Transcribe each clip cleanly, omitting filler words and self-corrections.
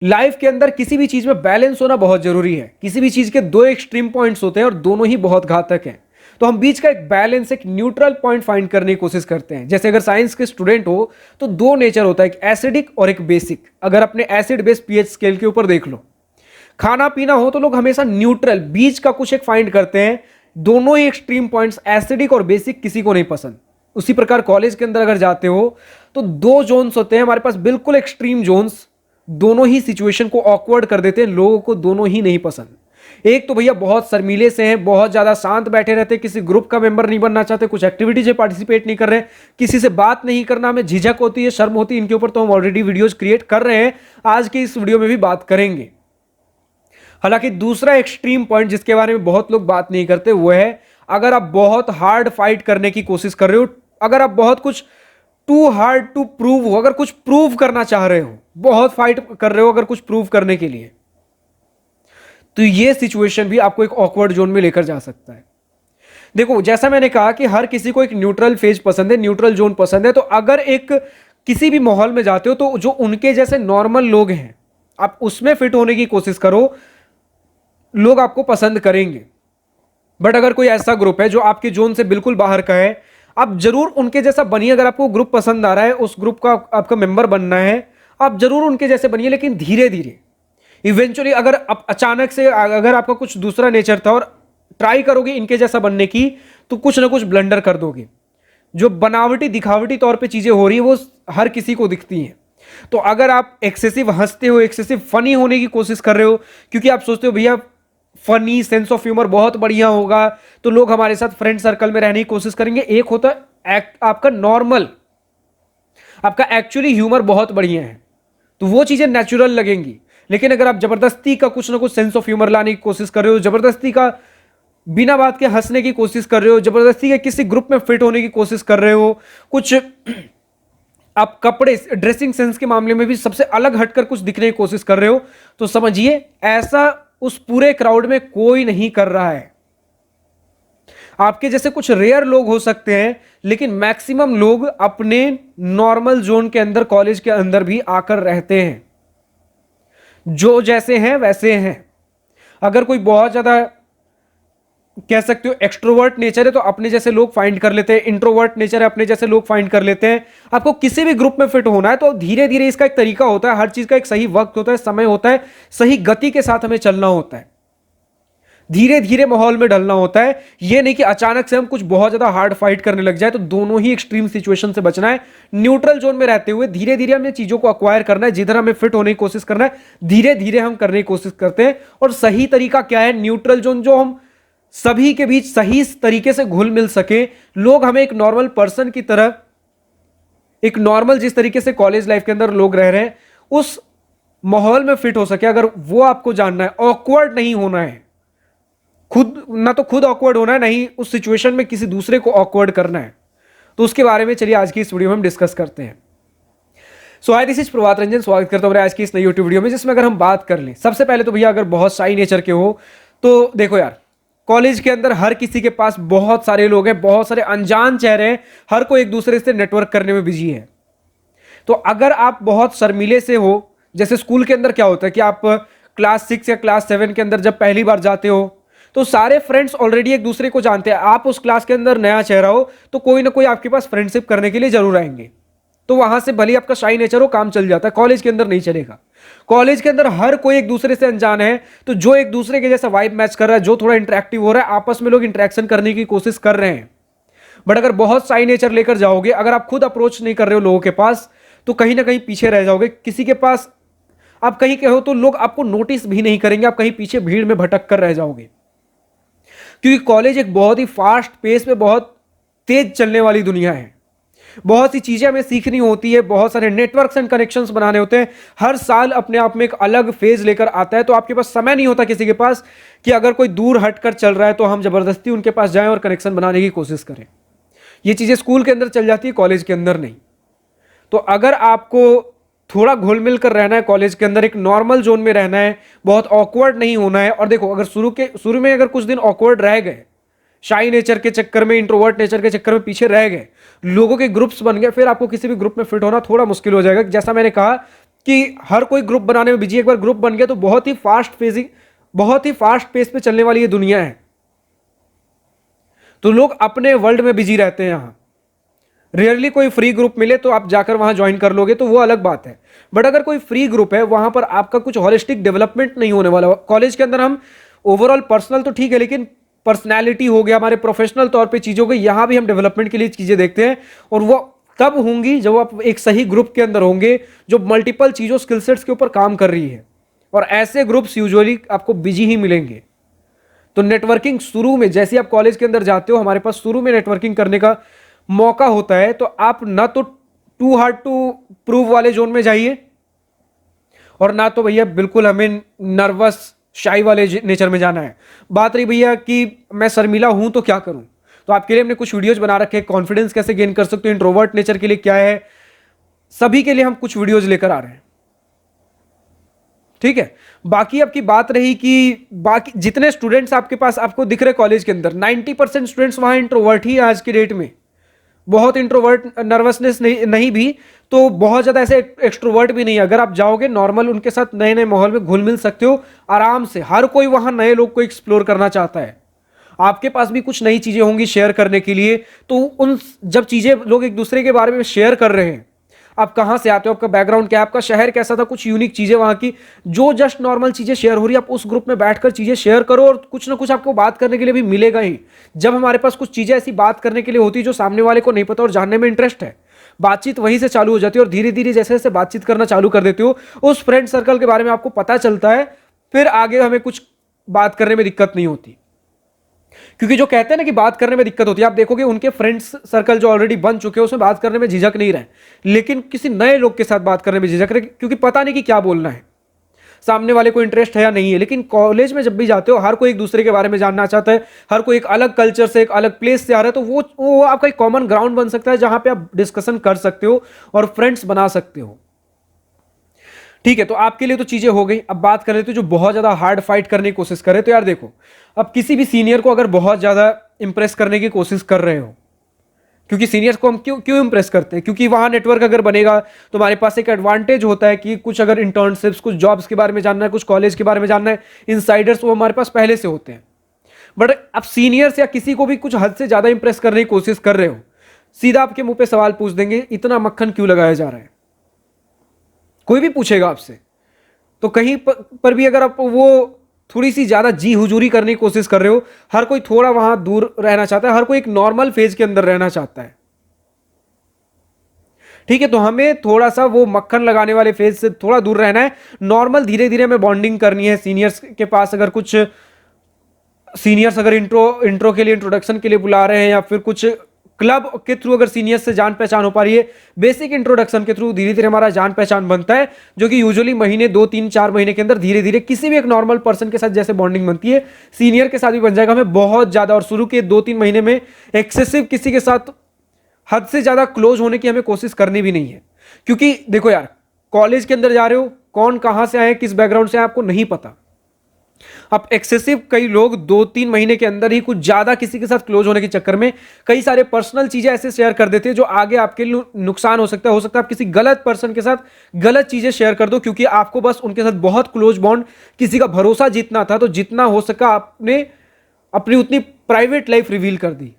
Life के अंदर किसी भी चीज में बैलेंस होना बहुत जरूरी है। किसी भी चीज के दो एक्सट्रीम पॉइंट्स होते हैं और दोनों ही बहुत घातक हैं। तो हम बीच का एक बैलेंस, एक न्यूट्रल पॉइंट फाइंड करने की कोशिश करते हैं। जैसे अगर साइंस के स्टूडेंट हो तो दो नेचर होता है, एक एसिडिक और एक बेसिक। अगर अपने एसिड बेस पीएच स्केल के ऊपर देख लो, खाना पीना हो तो लोग हमेशा न्यूट्रल बीच का कुछ एक फाइंड करते हैं। दोनों ही एक्सट्रीम पॉइंट्स एसिडिक और बेसिक किसी को नहीं पसंद। उसी प्रकार कॉलेज के अंदर अगर जाते हो तो दो जोन्स होते हैं हमारे पास, बिल्कुल एक्सट्रीम जोन्स। दोनों ही सिचुएशन को ऑकवर्ड कर देते हैं, लोगों को दोनों ही नहीं पसंद। एक तो भैया बहुत शर्मीले से हैं, बहुत ज्यादा शांत बैठे रहते हैं, किसी ग्रुप का मेंबर नहीं बनना चाहते, कुछ एक्टिविटीज में पार्टिसिपेट नहीं कर रहे हैं, किसी से बात नहीं करना हमें झिझक होती है, शर्म होती है। इनके ऊपर तो हम ऑलरेडी वीडियोज क्रिएट कर रहे हैं, आज की इस वीडियो में भी बात करेंगे। हालांकि दूसरा एक्सट्रीम पॉइंट जिसके बारे में बहुत लोग बात नहीं करते वो है अगर आप बहुत हार्ड फाइट करने की कोशिश कर रहे हो, अगर आप बहुत कुछ टू हार्ड टू प्रूव हो, अगर कुछ प्रूव करना चाह रहे हो, बहुत फाइट कर रहे हो अगर कुछ प्रूव करने के लिए, तो ये सिचुएशन भी आपको एक ऑकवर्ड जोन में लेकर जा सकता है। देखो जैसा मैंने कहा कि हर किसी को एक न्यूट्रल फेज पसंद है, न्यूट्रल जोन पसंद है। तो अगर एक किसी भी माहौल में जाते हो तो जो उनके जैसे नॉर्मल लोग हैं आप उसमें फिट होने की कोशिश करो, लोग आपको पसंद करेंगे। बट अगर कोई ऐसा ग्रुप है जो आपके जोन से बिल्कुल बाहर का है, आप जरूर उनके जैसा बनिए। अगर आपको ग्रुप पसंद आ रहा है, उस ग्रुप का आपका मेंबर बनना है, आप जरूर उनके जैसे बनिए, लेकिन धीरे धीरे इवेंचुअली अगर अचानक से अगर आपका कुछ दूसरा नेचर था और ट्राई करोगे इनके जैसा बनने की, तो कुछ ना कुछ ब्लंडर कर दोगे। जो बनावटी दिखावटी तौर पे चीजें हो रही है वो हर किसी को दिखती हैं। तो अगर आप एक्सेसिव हंसते हो, एक्सेसिव फनी होने की कोशिश कर रहे हो, क्योंकि आप सोचते हो भैया फनी सेंस ऑफ ह्यूमर बहुत बढ़िया होगा तो लोग हमारे साथ फ्रेंड सर्कल में रहने की कोशिश करेंगे। एक होता है आपका नॉर्मल, आपका एक्चुअली ह्यूमर बहुत बढ़िया है तो वो चीजें नेचुरल लगेंगी। लेकिन अगर आप जबरदस्ती का कुछ ना कुछ सेंस ऑफ ह्यूमर लाने की कोशिश कर रहे हो, जबरदस्ती का बिना बात के हंसने की कोशिश कर रहे हो, जबरदस्ती के किसी ग्रुप में फिट होने की कोशिश कर रहे हो, कुछ आप कपड़े ड्रेसिंग सेंस के मामले में भी सबसे अलग हटकर कुछ दिखने की कोशिश कर रहे हो, तो समझिए ऐसा उस पूरे क्राउड में कोई नहीं कर रहा है। आपके जैसे कुछ रेयर लोग हो सकते हैं, लेकिन मैक्सिमम लोग अपने नॉर्मल जोन के अंदर, कॉलेज के अंदर भी आकर रहते हैं। जो जैसे हैं वैसे हैं। अगर कोई बहुत ज्यादा कह सकते हो एक्सट्रोवर्ट नेचर है तो अपने जैसे लोग फाइंड कर लेते हैं, इंट्रोवर्ट नेचर है अपने जैसे लोग फाइंड कर लेते हैं। आपको किसी भी ग्रुप में फिट होना है तो धीरे धीरे इसका एक तरीका होता है, हर चीज का एक सही वक्त होता है, समय होता है, सही गति के साथ हमें चलना होता है, धीरे धीरे माहौल में ढलना होता है। यह नहीं कि अचानक से हम कुछ बहुत ज्यादा हार्ड फाइट करने लग जाए। तो दोनों ही एक्सट्रीम सिचुएशन से बचना है। न्यूट्रल जोन में रहते हुए धीरे धीरे हमें चीजों को अक्वायर करना है, जिधर हमें फिट होने की कोशिश करना है धीरे धीरे हम करने की कोशिश करते हैं। और सही तरीका क्या है? न्यूट्रल जोन, जो हम सभी के बीच सही तरीके से घुल मिल सके, लोग हमें एक नॉर्मल पर्सन की तरह, एक नॉर्मल जिस तरीके से कॉलेज लाइफ के अंदर लोग रह रहे हैं उस माहौल में फिट हो सके, अगर वो आपको जानना है, ऑकवर्ड नहीं होना है, खुद ना तो खुद ऑकवर्ड होना है, नहीं उस सिचुएशन में किसी दूसरे को ऑकवर्ड करना है, तो उसके बारे में चलिए आज की इस वीडियो में हम डिस्कस करते हैं। सो हाय, दिस इज प्रभात रंजन, स्वागत करता हूं आज की इस नई यूट्यूब वीडियो में, जिसमें अगर हम बात कर लें, सबसे पहले तो भैया अगर बहुत शाई नेचर के हो तो देखो यार, कॉलेज के अंदर हर किसी के पास बहुत सारे लोग हैं, बहुत सारे अनजान चेहरे हैं, हर कोई एक दूसरे से नेटवर्क करने में बिजी है। तो अगर आप बहुत शर्मीले से हो, जैसे स्कूल के अंदर क्या होता है कि आप क्लास 6 या क्लास 7 के अंदर जब पहली बार जाते हो तो सारे फ्रेंड्स ऑलरेडी एक दूसरे को जानते हैं। आप उस क्लास के अंदर नया चेहरा हो तो कोई ना कोई आपके पास फ्रेंडशिप करने के लिए जरूर आएंगे। तो वहां से भले आपका शाई नेचर हो, काम चल जाता है। कॉलेज के अंदर नहीं चलेगा। कॉलेज के अंदर हर कोई एक दूसरे से अनजान है, तो जो एक दूसरे के जैसा वाइब मैच कर रहा है, जो थोड़ा इंटरेक्टिव हो रहा है, आपस में लोग इंटरेक्शन करने की कोशिश कर रहे हैं। बट अगर बहुत शाई नेचर लेकर जाओगे, अगर आप खुद अप्रोच नहीं कर रहे हो लोगों के पास, तो कहीं ना कहीं पीछे रह जाओगे। किसी के पास आप कहीं के हो तो लोग आपको नोटिस भी नहीं करेंगे, आप कहीं पीछे भीड़ में भटक कर रह जाओगे। क्योंकि कॉलेज एक बहुत ही फास्ट पेस में, बहुत तेज चलने वाली दुनिया है। बहुत सी चीजें हमें सीखनी होती है, बहुत सारे नेटवर्क्स एंड कनेक्शंस बनाने होते हैं। हर साल अपने आप में एक अलग फेज लेकर आता है, तो आपके पास समय नहीं होता किसी के पास कि अगर कोई दूर हटकर चल रहा है तो हम जबरदस्ती उनके पास जाएं और कनेक्शन बनाने की कोशिश करें। ये चीजें स्कूल के अंदर चल जाती है, कॉलेज के अंदर नहीं। तो अगर आपको थोड़ा घुल मिल कर रहना है कॉलेज के अंदर, एक नॉर्मल जोन में रहना है, बहुत ऑकवर्ड नहीं होना है। और देखो, अगर शुरू में अगर कुछ दिन ऑकवर्ड रह गए, शाई नेचर के चक्कर में, इंट्रोवर्ट नेचर के चक्कर में पीछे रह गए, लोगों के ग्रुप्स बन गए, फिर आपको किसी भी ग्रुप में फिट होना थोड़ा मुश्किल हो जाएगा। जैसा मैंने कहा, कि हर कोई ग्रुप बनाने में बिजी। एक बार ग्रुप बन गया तो बहुत ही फास्ट पेस पे चलने वाली ये दुनिया है, तो लोग अपने वर्ल्ड में बिजी रहते हैं। यहां रेयरली कोई फ्री ग्रुप मिले तो आप जाकर वहां ज्वाइन कर लोगे तो वो अलग बात है, बट अगर कोई फ्री ग्रुप है वहां पर आपका कुछ हॉलिस्टिक डेवलपमेंट नहीं होने वाला। कॉलेज के अंदर हम ओवरऑल पर्सनल तो ठीक है, लेकिन पर्सनैलिटी हो गया, हमारे प्रोफेशनल तौर पे चीजों को यहां भी हम डेवलपमेंट के लिए चीजें देखते हैं, और वो तब होंगी जब आप एक सही ग्रुप के अंदर होंगे जो मल्टीपल चीजों स्किल सेट्स के ऊपर काम कर रही है, और ऐसे ग्रुप्स यूजुअली आपको बिजी ही मिलेंगे। तो नेटवर्किंग शुरू में जैसे आप कॉलेज के अंदर जाते हो, हमारे पास शुरू में नेटवर्किंग करने का मौका होता है, तो आप ना तो टू हार्ड टू प्रूव वाले जोन में जाइए, और ना तो भैया बिल्कुल हमें नर्वस शाई वाले नेचर में जाना है। बात रही भैया कि मैं शर्मिला हूं तो क्या करूं, तो आपके लिए हमने कुछ वीडियोज बना रखे हैं, कॉन्फिडेंस कैसे गेन कर सकते हो, इंट्रोवर्ट नेचर के लिए क्या है, सभी के लिए हम कुछ वीडियोज लेकर आ रहे हैं। ठीक है, बाकी आपकी बात रही कि बाकी जितने स्टूडेंट्स आपके पास आपको दिख रहे कॉलेज के अंदर, 90% स्टूडेंट्स वहां इंट्रोवर्ट ही आज की डेट में, बहुत इंट्रोवर्ट, नर्वसनेस नहीं भी तो बहुत ज्यादा ऐसे एक्सट्रोवर्ट भी नहीं है। अगर आप जाओगे नॉर्मल उनके साथ नए नए माहौल में घुल मिल सकते हो आराम से। हर कोई वहां नए लोग को एक्सप्लोर करना चाहता है, आपके पास भी कुछ नई चीजें होंगी शेयर करने के लिए, तो उन जब चीजें लोग एक दूसरे के बारे में शेयर कर रहे हैं, आप कहां से आते हो, आपका बैकग्राउंड क्या है, आपका शहर कैसा था, कुछ यूनिक चीजें वहां की जो जस्ट नॉर्मल चीजें शेयर हो रही है, आप उस ग्रुप में बैठकर चीजें शेयर करो, और कुछ ना कुछ आपको बात करने के लिए भी मिलेगा ही। जब हमारे पास कुछ चीजें ऐसी बात करने के लिए होती है जो सामने वाले को नहीं पता और जानने में इंटरेस्ट है, बातचीत वहीं से चालू हो जाती है, और धीरे धीरे जैसे जैसे बातचीत करना चालू कर देते हो, उस फ्रेंड सर्कल के बारे में आपको पता चलता है, फिर आगे हमें कुछ बात करने में दिक्कत नहीं होती। क्योंकि जो कहते हैं ना कि बात करने में दिक्कत होती है, आप देखोगे उनके फ्रेंड्स सर्कल जो ऑलरेडी बन चुके हैं उसमें बात करने में झिझक नहीं रहे, लेकिन किसी नए लोग के साथ बात करने में झिझक रहे, क्योंकि पता नहीं कि क्या बोलना है, सामने वाले को इंटरेस्ट है या नहीं है। लेकिन कॉलेज में जब भी जाते हो हर कोई एक दूसरे के बारे में जानना चाहता है, हर कोई एक अलग कल्चर से एक अलग प्लेस से आ रहा है, तो वो आपका एक कॉमन ग्राउंड बन सकता है जहां पे आप डिस्कशन कर सकते हो और फ्रेंड्स बना सकते हो। ठीक है, तो आपके लिए तो चीजें हो गई। अब बात कर लेते हैं जो बहुत ज्यादा हार्ड फाइट करने की कोशिश करे। तो यार देखो, अब किसी भी सीनियर को अगर बहुत ज्यादा इंप्रेस करने की कोशिश कर रहे हो, क्योंकि सीनियर्स को हम क्यों क्यों इंप्रेस करते हैं, क्योंकि वहां नेटवर्क अगर बनेगा तो हमारे पास एक एडवांटेज होता है कि कुछ अगर इंटर्नशिप्स, कुछ जॉब्स के बारे में जानना है, कुछ कॉलेज के बारे में जानना है, इनसाइडर्स वो हमारे पास पहले से होते हैं। बट अब सीनियर्स या किसी को भी कुछ हद से ज्यादा इंप्रेस करने की कोशिश कर रहे हो, सीधा आपके मुंह पे सवाल पूछ देंगे, इतना मक्खन क्यों लगाया जा रहा है। कोई भी पूछेगा आपसे, तो कहीं पर भी अगर आप वो थोड़ी सी ज्यादा जी हुजूरी करने की कोशिश कर रहे हो, हर कोई थोड़ा वहां दूर रहना चाहता है, हर कोई एक नॉर्मल फेज के अंदर रहना चाहता है। ठीक है, तो हमें थोड़ा सा वो मक्खन लगाने वाले फेज से थोड़ा दूर रहना है, नॉर्मल धीरे धीरे हमें बॉन्डिंग करनी है। सीनियर्स के पास अगर कुछ सीनियर्स अगर इंट्रो के लिए, इंट्रोडक्शन के लिए बुला रहे हैं, या फिर कुछ क्लब के थ्रू अगर सीनियर्स से जान पहचान हो पा रही है, बेसिक इंट्रोडक्शन के थ्रू धीरे धीरे हमारा जान पहचान बनता है, जो कि यूजुअली महीने 2 3 4 महीने के अंदर धीरे धीरे किसी भी एक नॉर्मल पर्सन के साथ जैसे बॉन्डिंग बनती है, सीनियर के साथ भी बन जाएगा। हमें बहुत ज्यादा, और शुरू के 2 3 महीने में एक्सेसिव किसी के साथ हद से ज्यादा क्लोज होने की हमें कोशिश करनी भी नहीं है। क्योंकि देखो यार, कॉलेज के अंदर जा रहे हो, कौन कहां से आए, किस बैकग्राउंड से आए, आपको नहीं पता। अब एक्सेसिव कई लोग 2 3 महीने के अंदर ही कुछ ज्यादा किसी के साथ क्लोज होने के चक्कर में कई सारे पर्सनल चीजें ऐसे शेयर कर देते हैं जो आगे आपके लिए नुकसान हो सकता है। हो सकता है आप किसी गलत पर्सन के साथ गलत चीजें शेयर कर दो, क्योंकि आपको बस उनके साथ बहुत क्लोज बॉन्ड, किसी का भरोसा जीतना था, तो जितना हो सका आपने अपनी उतनी प्राइवेट लाइफ रिवील कर दी।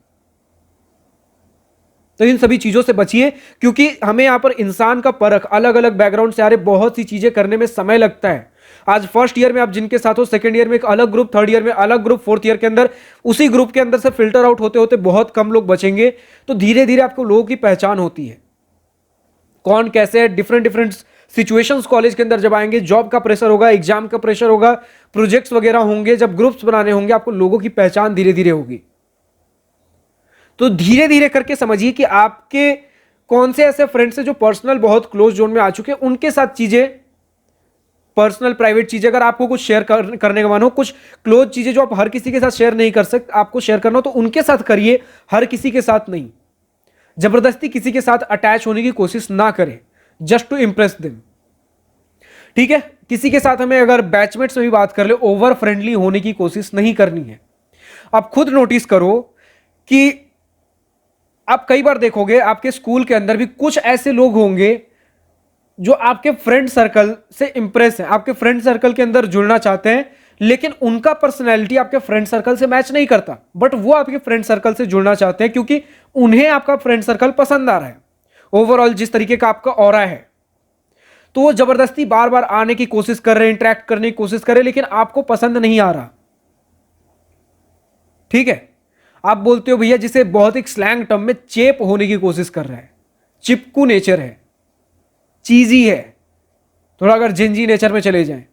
तो इन सभी चीजों से बचिए, क्योंकि हमें यहां पर इंसान का परख, अलग अलग बैकग्राउंड से आ रहे बहुत सी चीजें करने में समय लगता है। आज फर्स्ट ईयर में आप जिनके साथ हो, सेकंड ईयर में एक अलग ग्रुप, थर्ड ईयर में अलग ग्रुप, फोर्थ ईयर के अंदर उसी ग्रुप के अंदर से फिल्टर आउट होते होते बहुत कम लोग बचेंगे। तो धीरे धीरे आपको लोगों की पहचान होती है, कौन कैसे, डिफरेंट डिफरेंट सिचुएशंस कॉलेज के अंदर जब आएंगे, जॉब का प्रेशर होगा, एग्जाम का प्रेशर होगा, प्रोजेक्ट्स वगैरह होंगे, जब ग्रुप्स बनाने होंगे, आपको लोगों की पहचान धीरे धीरे होगी। तो धीरे धीरे करके समझिए कि आपके कौन से ऐसे फ्रेंड्स हैं जो पर्सनल बहुत क्लोज जोन में आ चुके हैं, उनके साथ चीजें, पर्सनल प्राइवेट चीजें अगर आपको कुछ शेयर करने का मन हो, कुछ क्लोज चीजें जो आप हर किसी के साथ शेयर नहीं कर सकते, आपको शेयर करना हो तो उनके साथ करिए, हर किसी के साथ नहीं। जबरदस्ती किसी के साथ अटैच होने की कोशिश ना करें, जस्ट टू इंप्रेस देम। ठीक है, किसी के साथ हमें अगर बैचमेट्स में भी बात कर ले, ओवर फ्रेंडली होने की कोशिश नहीं करनी है। आप खुद नोटिस करो कि आप कई बार देखोगे आपके स्कूल के अंदर भी कुछ ऐसे लोग होंगे जो आपके फ्रेंड सर्कल से इंप्रेस है, आपके फ्रेंड सर्कल के अंदर जुड़ना चाहते हैं, लेकिन उनका पर्सनैलिटी आपके फ्रेंड सर्कल से मैच नहीं करता, बट वो आपके फ्रेंड सर्कल से जुड़ना चाहते हैं क्योंकि उन्हें आपका फ्रेंड सर्कल पसंद आ रहा है, ओवरऑल जिस तरीके का आपका ऑरा है। तो वो जबरदस्ती बार बार आने की कोशिश कर रहे हैं, इंटरेक्ट करने की कोशिश कर रहे हैं, लेकिन आपको पसंद नहीं आ रहा। ठीक है, आप बोलते हो भैया, जिसे बहुत एक स्लैंग टर्म में चेप होने की कोशिश कर रहा है, चिपकू नेचर है, चीजी है, थोड़ा अगर जिंजी नेचर में चले जाएं,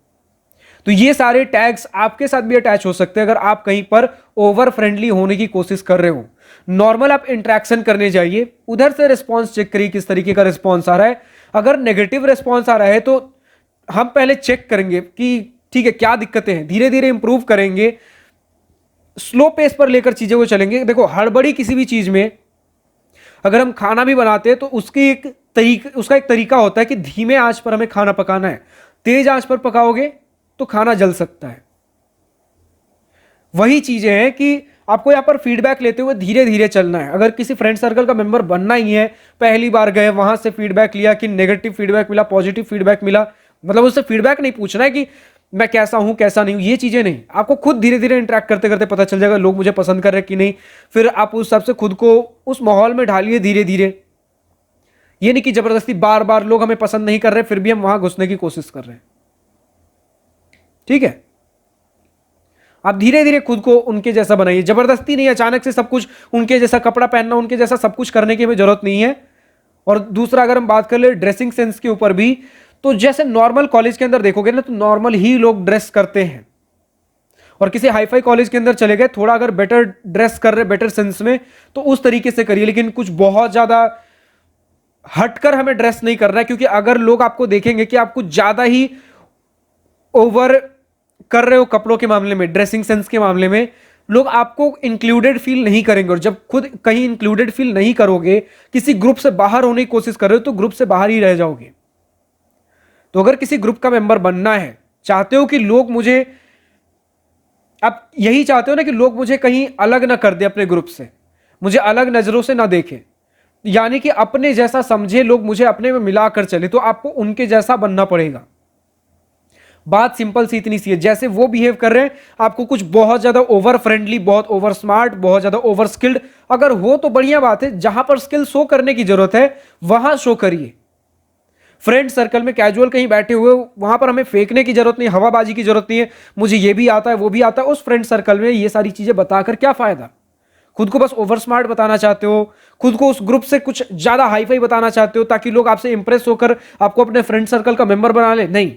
तो ये सारे टैग्स आपके साथ भी अटैच हो सकते हैं अगर आप कहीं पर ओवर फ्रेंडली होने की कोशिश कर रहे हो। नॉर्मल आप इंटरेक्शन करने जाइए, उधर से रिस्पॉन्स चेक करिए किस तरीके का रिस्पॉन्स आ रहा है। अगर नेगेटिव रिस्पॉन्स आ रहा है तो हम पहले चेक करेंगे कि ठीक है क्या दिक्कतें हैं, धीरे धीरे इंप्रूव करेंगे, स्लो पेस पर लेकर चीजें को चलेंगे। देखो, हड़बड़ी किसी भी चीज में, अगर हम खाना भी बनाते हैं तो उसका एक तरीका होता है कि धीमे आंच पर हमें खाना पकाना है, तेज आंच पर पकाओगे तो खाना जल सकता है। वही चीजें हैं कि आपको यहां पर फीडबैक लेते हुए धीरे धीरे चलना है। अगर किसी फ्रेंड सर्कल का मेंबर बनना ही है, पहली बार गए, वहां से फीडबैक लिया कि नेगेटिव फीडबैक मिला, पॉजिटिव फीडबैक मिला, मतलब उससे फीडबैक नहीं पूछना है कि मैं कैसा हूं कैसा नहीं हूं, ये चीजें नहीं। आपको खुद धीरे धीरे इंटरेक्ट करते करते पता चल जाएगा लोग मुझे पसंद कर रहे हैं कि नहीं। फिर आप उस हिसाब से खुद को उस माहौल में ढालिए धीरे धीरे। ये नहीं कि जबरदस्ती बार बार लोग हमें पसंद नहीं कर रहे फिर भी हम वहां घुसने की कोशिश कर रहे हैं। ठीक है, आप धीरे धीरे खुद को उनके जैसा बनाइए, जबरदस्ती नहीं, अचानक से सब कुछ उनके जैसा कपड़ा पहनना, उनके जैसा सब कुछ करने की हमें जरूरत नहीं है। और दूसरा, अगर हम बात कर ले ड्रेसिंग सेंस के ऊपर भी, तो जैसे नॉर्मल कॉलेज के अंदर देखोगे ना, तो नॉर्मल ही लोग ड्रेस करते हैं। और किसी हाईफाई कॉलेज के अंदर चले गए, थोड़ा अगर बेटर ड्रेस कर रहे, बेटर सेंस में, तो उस तरीके से करिए, लेकिन कुछ बहुत ज्यादा हटकर हमें ड्रेस नहीं करना है। क्योंकि अगर लोग आपको देखेंगे कि आप कुछ ज्यादा ही ओवर कर रहे हो कपड़ों के मामले में, ड्रेसिंग सेंस के मामले में, लोग आपको इंक्लूडेड फील नहीं करेंगे। और जब खुद कहीं इंक्लूडेड फील नहीं करोगे, किसी ग्रुप से बाहर होने की कोशिश कर रहे हो, तो ग्रुप से बाहर ही रह जाओगे। तो अगर किसी ग्रुप का मेंबर बनना है, चाहते हो कि लोग मुझे, आप यही चाहते हो ना कि लोग मुझे कहीं अलग ना कर दे अपने ग्रुप से, मुझे अलग नजरों से ना देखे, यानी कि अपने जैसा समझे, लोग मुझे अपने में मिलाकर चले, तो आपको उनके जैसा बनना पड़ेगा। बात सिंपल सी इतनी सी है, जैसे वो बिहेव कर रहे हैं, आपको कुछ बहुत ज्यादा ओवर फ्रेंडली, बहुत ओवर स्मार्ट, बहुत ज्यादा ओवर स्किल्ड अगर हो तो बढ़िया बात है। जहां पर स्किल शो करने की जरूरत है वहां शो करिए। फ्रेंड सर्कल में कैजुअल कहीं बैठे हुए, वहां पर हमें फेंकने की जरूरत नहीं, हवाबाजी की जरूरत नहीं है, मुझे ये भी आता है वो भी आता है। उस फ्रेंड सर्कल में ये सारी चीजें बताकर क्या फायदा? खुद को बस ओवर स्मार्ट बताना चाहते हो, खुद को उस ग्रुप से कुछ ज्यादा हाईफाई बताना चाहते हो ताकि लोग आपसे इंप्रेस होकर आपको अपने फ्रेंड सर्कल का मेंबर बना ले। नहीं,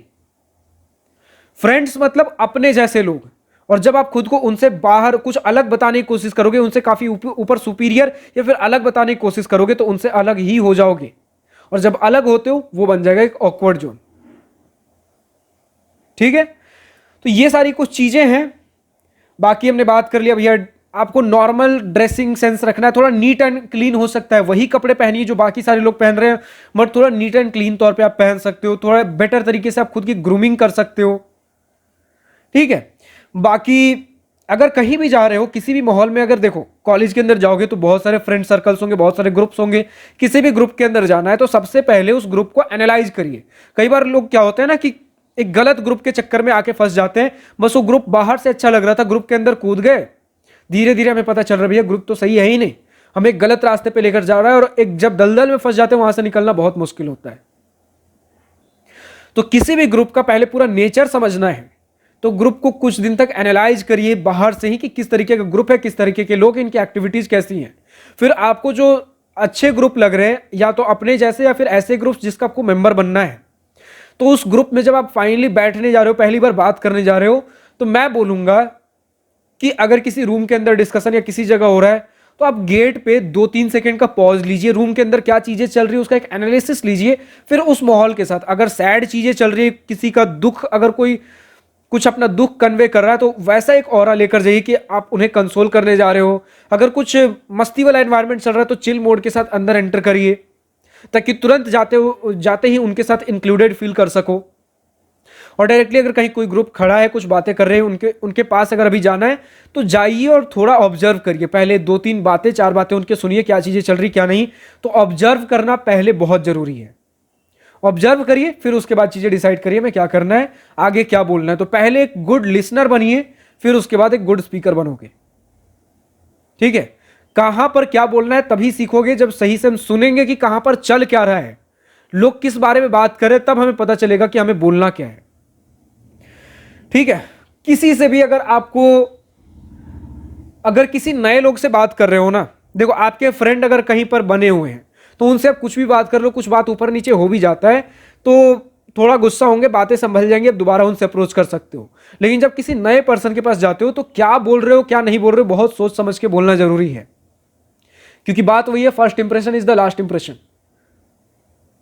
फ्रेंड्स मतलब अपने जैसे लोग। और जब आप खुद को उनसे बाहर कुछ अलग बताने की कोशिश करोगे, उनसे काफी ऊपर सुपीरियर या फिर अलग बताने की कोशिश करोगे, तो उनसे अलग ही हो जाओगे। और जब अलग होते हो वो बन जाएगा एक ऑकवर्ड जोन। ठीक है, तो ये सारी कुछ चीजें हैं। बाकी हमने बात कर लिया भैया, आपको नॉर्मल ड्रेसिंग सेंस रखना है, थोड़ा नीट एंड क्लीन हो सकता है, वही कपड़े पहनिए जो बाकी सारे लोग पहन रहे हैं, बट थोड़ा नीट एंड क्लीन तौर पे आप पहन सकते हो, थोड़ा बेटर तरीके से आप खुद की ग्रूमिंग कर सकते हो। ठीक है, बाकी अगर कहीं भी जा रहे हो, किसी भी माहौल में, अगर देखो कॉलेज के अंदर जाओगे तो बहुत सारे फ्रेंड सर्कल्स होंगे, बहुत सारे ग्रुप्स होंगे। किसी भी ग्रुप के अंदर जाना है तो सबसे पहले उस ग्रुप को एनालाइज करिए। कई बार लोग क्या होते हैं ना कि एक गलत ग्रुप के चक्कर में आके फंस जाते हैं। बस वो ग्रुप बाहर से अच्छा लग रहा था, ग्रुप के अंदर कूद गए, धीरे धीरे हमें पता चल रहा है भैया ग्रुप तो सही है ही नहीं, हमें एक गलत रास्ते पे लेकर जा रहा है। और एक जब दलदल में फंस जाते हैं वहां से निकलना बहुत मुश्किल होता है। तो किसी भी ग्रुप का पहले पूरा नेचर समझना है तो ग्रुप को कुछ दिन तक एनालाइज करिए बाहर से ही कि किस तरीके का ग्रुप है, किस तरीके के लोग, इनकी एक्टिविटीज कैसी हैं। फिर आपको जो अच्छे ग्रुप लग रहे हैं, या तो अपने जैसे या फिर ऐसे ग्रुप जिसका आपको मेंबर बनना है, तो उस ग्रुप में जब आप फाइनली बैठने जा रहे हो, पहली बार बात करने जा रहे हो, तो मैं बोलूंगा कि अगर किसी रूम के अंदर डिस्कशन या किसी जगह हो रहा है तो आप गेट पे 2-3 सेकंड का पॉज लीजिए, रूम के अंदर क्या चीजें चल रही है उसका एक एनालिसिस लीजिए। फिर उस माहौल के साथ, अगर सैड चीजें चल रही है, किसी का दुख, अगर कोई कुछ अपना दुख कन्वे कर रहा है, तो वैसा एक ऑरा लेकर जाइए कि आप उन्हें कंसोल करने जा रहे हो। अगर कुछ मस्ती वाला एनवायरनमेंट चल रहा है तो चिल मोड के साथ अंदर एंटर करिए, ताकि तुरंत जाते ही उनके साथ इंक्लूडेड फील कर सको। और डायरेक्टली अगर कहीं कोई ग्रुप खड़ा है, कुछ बातें कर रहे हैं, उनके पास अगर अभी जाना है तो जाइए और थोड़ा ऑब्जर्व करिए। पहले 2-3 बातें, 4 बातें उनके सुनिए, क्या चीजें चल रही क्या नहीं। तो ऑब्जर्व करना पहले बहुत जरूरी है। ऑब्जर्व करिए, फिर उसके बाद चीजें डिसाइड करिए मैं क्या करना है, आगे क्या बोलना है। तो पहले एक गुड लिसनर बनिए, फिर उसके बाद एक गुड स्पीकर बनोगे। ठीक है, कहां पर क्या बोलना है तभी सीखोगे जब सही से हम सुनेंगे कि कहां पर चल क्या रहा है, लोग किस बारे में बात कर रहे हैं, तब हमें पता चलेगा कि हमें बोलना क्या है। ठीक है, किसी से भी अगर किसी नए लोग से बात कर रहे हो ना, देखो आपके फ्रेंड अगर कहीं पर बने हुए हैं तो उनसे आप कुछ भी बात कर लो, कुछ बात ऊपर नीचे हो भी जाता है तो थोड़ा गुस्सा होंगे, बातें संभल जाएंगी, अब दोबारा उनसे अप्रोच कर सकते हो। लेकिन जब किसी नए पर्सन के पास जाते हो तो क्या बोल रहे हो क्या नहीं बोल रहे हो बहुत सोच समझ के बोलना जरूरी है, क्योंकि बात वही है, first impression is the last impression.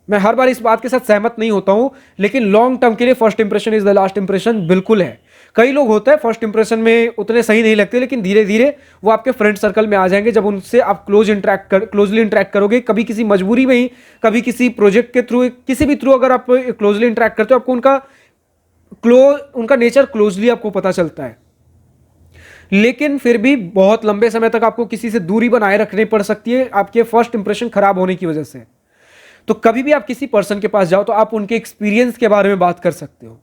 मैं हर बार इस बात के साथ सहमत नहीं होता हूं, लेकिन लॉन्ग टर्म के लिए first impression is the last impression बिल्कुल है। कई लोग होते हैं फर्स्ट इंप्रेशन में उतने सही नहीं लगते, लेकिन धीरे धीरे वो आपके फ्रेंड सर्कल में आ जाएंगे जब उनसे आप क्लोजली इंटरेक्ट करोगे, कभी किसी मजबूरी में ही, कभी किसी प्रोजेक्ट के थ्रू, किसी भी थ्रू अगर आप क्लोजली इंटरेक्ट करते हो, आपको उनका नेचर क्लोजली आपको पता चलता है। लेकिन फिर भी बहुत लंबे समय तक आपको किसी से दूरी बनाए रखनी पड़ सकती है आपके फर्स्ट इंप्रेशन खराब होने की वजह से। तो कभी भी आप किसी पर्सन के पास जाओ तो आप उनके एक्सपीरियंस के बारे में बात कर सकते हो।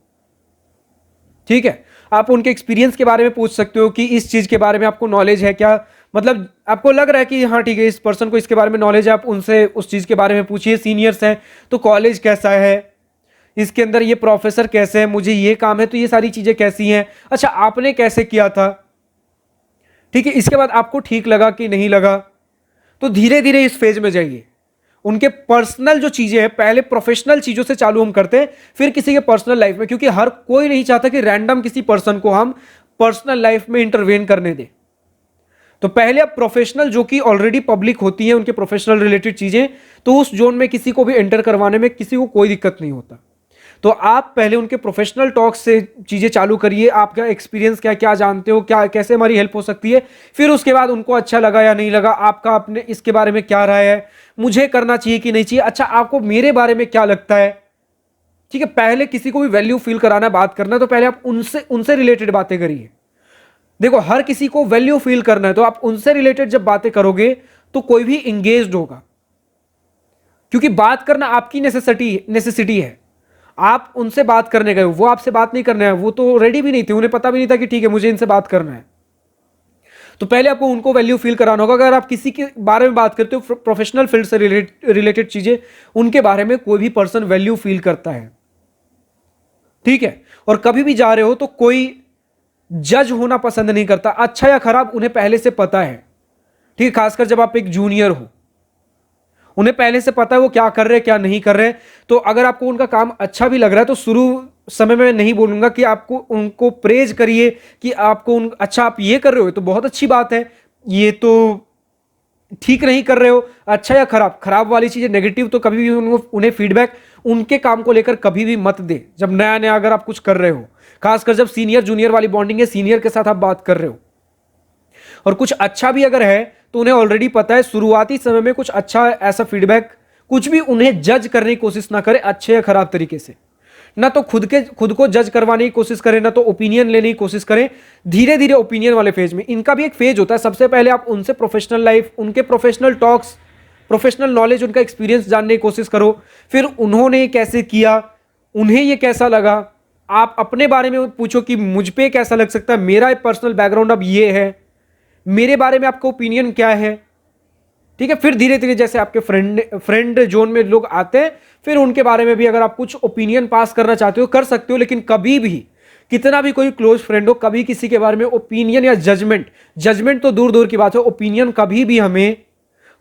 ठीक है, आप उनके एक्सपीरियंस के बारे में पूछ सकते हो कि इस चीज के बारे में आपको नॉलेज है क्या, मतलब आपको लग रहा है कि हाँ ठीक है इस पर्सन को इसके बारे में नॉलेज है, आप उनसे उस चीज के बारे में पूछिए। सीनियर्स हैं तो कॉलेज कैसा है, इसके अंदर ये प्रोफेसर कैसे है, मुझे ये काम है तो ये सारी चीजें कैसी हैं, अच्छा आपने कैसे किया था। ठीक है, इसके बाद आपको ठीक लगा कि नहीं लगा, तो धीरे धीरे इस फेज में जाइए। उनके पर्सनल जो चीजें हैं, पहले प्रोफेशनल चीजों से चालू हम करते हैं, फिर किसी के पर्सनल लाइफ में, क्योंकि हर कोई नहीं चाहता कि रैंडम किसी पर्सन को हम पर्सनल लाइफ में इंटरवेन करने दें। तो पहले आप प्रोफेशनल जो कि ऑलरेडी पब्लिक होती है उनके प्रोफेशनल रिलेटेड चीजें, तो उस जोन में किसी को भी एंटर करवाने में किसी को कोई दिक्कत नहीं होता। तो आप पहले उनके प्रोफेशनल टॉक से चीजें चालू करिए, आपका एक्सपीरियंस क्या, क्या जानते हो, क्या कैसे हमारी हेल्प हो सकती है। फिर उसके बाद उनको अच्छा लगा या नहीं लगा, आपका अपने इसके बारे में क्या राय है, मुझे करना चाहिए कि नहीं चाहिए, अच्छा आपको मेरे बारे में क्या लगता है। ठीक है, पहले किसी को भी वैल्यू फील कराना, बात करना, तो पहले आप उनसे रिलेटेड बातें करिए। देखो हर किसी को वैल्यू फील करना है, तो आप उनसे रिलेटेड जब बातें करोगे तो कोई भी इंगेज्ड होगा, क्योंकि बात करना आपकी नेसेसिटी है। आप उनसे बात करने गए, वो आपसे बात नहीं करने आए, वो तो रेडी भी नहीं थे, उन्हें पता भी नहीं था कि ठीक है मुझे इनसे बात करना है। तो पहले आपको उनको वैल्यू फील कराना होगा। अगर आप किसी के बारे में बात करते हो, प्रोफेशनल फील्ड से रिलेटेड चीजें, उनके बारे में कोई भी पर्सन वैल्यू फील करता है। ठीक है, और कभी भी जा रहे हो तो कोई जज होना पसंद नहीं करता, अच्छा या खराब उन्हें पहले से पता है। ठीक है, खासकर जब आप एक जूनियर हो, उन्हें पहले से पता है वो क्या कर रहे हैं क्या नहीं कर रहे। तो अगर आपको उनका काम अच्छा भी लग रहा है तो शुरू समय में नहीं बोलूंगा कि आपको उनको प्रेज करिए कि अच्छा आप ये कर रहे हो तो बहुत अच्छी बात है, ये तो ठीक नहीं कर रहे हो, अच्छा या खराब वाली चीजें नेगेटिव तो कभी भी उन्हें फीडबैक उनके काम को लेकर कभी भी मत दे। जब नया नया अगर आप कुछ कर रहे हो, खासकर जब सीनियर जूनियर वाली बॉन्डिंग है, सीनियर के साथ आप बात कर रहे हो और कुछ अच्छा भी अगर है तो उन्हें ऑलरेडी पता है, शुरुआती समय में कुछ अच्छा ऐसा फीडबैक, कुछ भी उन्हें जज करने की कोशिश ना करे अच्छे या खराब तरीके से, ना तो खुद को जज करवाने की कोशिश करें, ना तो ओपिनियन लेने की कोशिश करें। धीरे धीरे ओपिनियन वाले फेज में, इनका भी एक फेज होता है। सबसे पहले आप उनसे प्रोफेशनल लाइफ, उनके प्रोफेशनल टॉक्स, प्रोफेशनल नॉलेज, उनका एक्सपीरियंस जानने की कोशिश करो। फिर उन्होंने कैसे किया, उन्हें ये कैसा लगा, आप अपने बारे में पूछो कि मुझ पे कैसा लग सकता है, मेरा पर्सनल बैकग्राउंड अब ये है, मेरे बारे में आपका ओपिनियन क्या है। ठीक है, फिर धीरे धीरे जैसे आपके फ्रेंड जोन में लोग आते हैं, फिर उनके बारे में भी अगर आप कुछ ओपिनियन पास करना चाहते हो कर सकते हो। लेकिन कभी भी, कितना भी कोई क्लोज फ्रेंड हो, कभी किसी के बारे में ओपिनियन या जजमेंट तो दूर दूर की बात है, ओपिनियन कभी भी हमें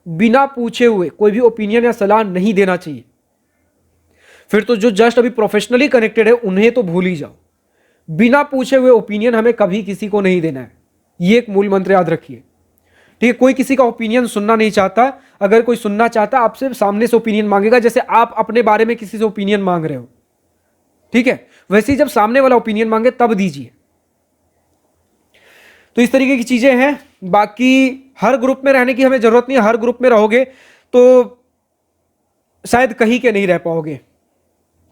बिना पूछे हुए कोई भी ओपिनियन या सलाह नहीं देना चाहिए। फिर तो जो जस्ट अभी प्रोफेशनली कनेक्टेड है उन्हें तो भूल ही जाओ, बिना पूछे हुए ओपिनियन हमें कभी किसी को नहीं देना है। ये एक मूल मंत्र याद रखिए। ठीक है, कोई किसी का ओपिनियन सुनना नहीं चाहता, अगर कोई सुनना चाहता आपसे सामने से ओपिनियन मांगेगा, जैसे आप अपने बारे में किसी से ओपिनियन मांग रहे हो। ठीक है, वैसे ही जब सामने वाला ओपिनियन मांगे तब दीजिए। तो इस तरीके की चीजें हैं। बाकी हर ग्रुप में रहने की हमें जरूरत नहीं है, हर ग्रुप में रहोगे तो शायद कहीं के नहीं रह पाओगे।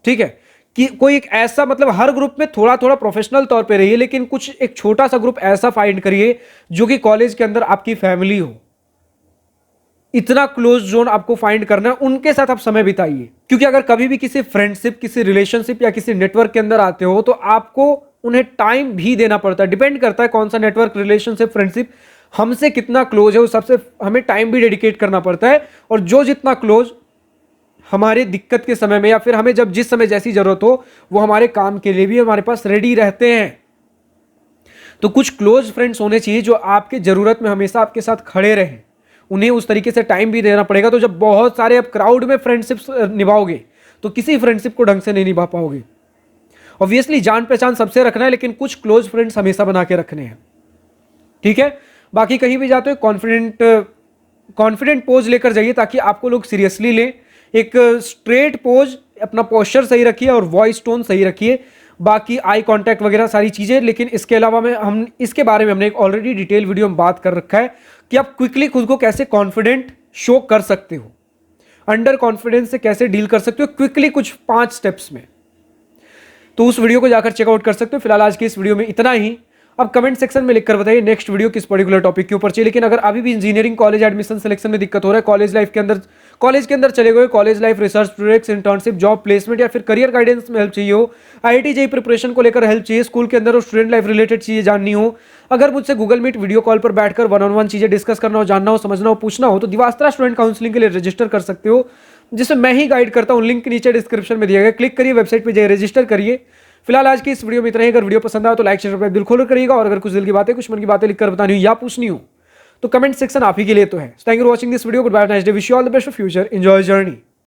ठीक है, कि कोई एक ऐसा, मतलब हर ग्रुप में थोड़ा थोड़ा प्रोफेशनल तौर पे रहिए, लेकिन कुछ एक छोटा सा ग्रुप ऐसा फाइंड करिए जो कि कॉलेज के अंदर आपकी फैमिली हो। इतना क्लोज जोन आपको फाइंड करना है, उनके साथ आप समय बिताइए। क्योंकि अगर कभी भी किसी फ्रेंडशिप, किसी रिलेशनशिप या किसी नेटवर्क के अंदर आते हो तो आपको उन्हें टाइम भी देना पड़ता है। डिपेंड करता है कौन सा नेटवर्क, रिलेशनशिप, फ्रेंडशिप हमसे कितना क्लोज है, उस सबसे हमें टाइम भी डेडिकेट करना पड़ता है। और जो जितना क्लोज हमारे दिक्कत के समय में या फिर हमें जब जिस समय जैसी जरूरत हो, वो हमारे काम के लिए भी हमारे पास रेडी रहते हैं। तो कुछ क्लोज फ्रेंड्स होने चाहिए जो आपके जरूरत में हमेशा आपके साथ खड़े रहें। उन्हें उस तरीके से टाइम भी देना पड़ेगा। तो जब बहुत सारे आप क्राउड में फ्रेंडशिप निभाओगे तो किसी फ्रेंडशिप को ढंग से नहीं निभा पाओगे। ऑब्वियसली जान पहचान सबसे रखना है, लेकिन कुछ क्लोज फ्रेंड्स हमेशा बना के रखने हैं, ठीक है। बाकी कहीं भी जाते हो कॉन्फिडेंट पोज लेकर जाइए ताकि आपको लोग सीरियसली लें। एक स्ट्रेट पोज, अपना पोस्चर सही रखिए और वॉइस टोन सही रखिए। बाकी आई कांटेक्ट वगैरह सारी चीजें। लेकिन इसके अलावा हम इसके बारे में हमने एक ऑलरेडी डिटेल वीडियो में बात कर रखा है कि आप क्विकली खुद को कैसे कॉन्फिडेंट शो कर सकते हो, अंडर कॉन्फिडेंस से कैसे डील कर सकते हो क्विकली, कुछ 5 स्टेप्स में। तो उस वीडियो को जाकर चेकआउट कर सकते हो। फिलहाल आज के इस वीडियो में इतना ही। अब कमेंट सेक्शन में लिखकर बताइए नेक्स्ट वीडियो किस पर्टिकुलर टॉपिक के ऊपर चाहिए। लेकिन अगर अभी भी इंजीनियरिंग कॉलेज एडमिशन सिलेक्शन में दिक्कत हो रहा है, कॉलेज के अंदर चले गए, college life, research projects, internship, job placement या फिर करियर गाइडेंस में हेल्प चाहिए हो, आईआईटी जेईई प्रिपरेशन को लेकर हेल्प चाहिए, स्कूल के अंदर और स्टूडेंट लाइफ रिलेटेड चीजें जाननी हो, अगर मुझसे गूगल मीट वीडियो कॉल पर बैठकर 1-on-1 चीजें डिस्कस करना हो, जानना हो, समझना हो, पूछना हो, तो दिवास्त्रा स्टूडेंट काउंसलिंग के लिए रजिस्टर कर सकते हो, जिसे मैं ही गाइड करता हूं। लिंक नीचे डिस्क्रिप्शन में दिया गया, क्लिक करिए, वेबसाइट पे जाइए, रजिस्टर करिए। फिलहाल आज की इस वीडियो में इतना ही। अगर वीडियो पसंद आया तो लाइक, शेयर, सब्सक्राइब दिल खोल करिएगा। और अगर कुछ दिल की बातें, कुछ मन की बातें लिखकर बतानी हो या पूछनी हो तो कमेंट सेक्शन आप ही के लिए तो है। Thank you for watching this video. Goodbye, nice day, wish you all the best for future, enjoy journey.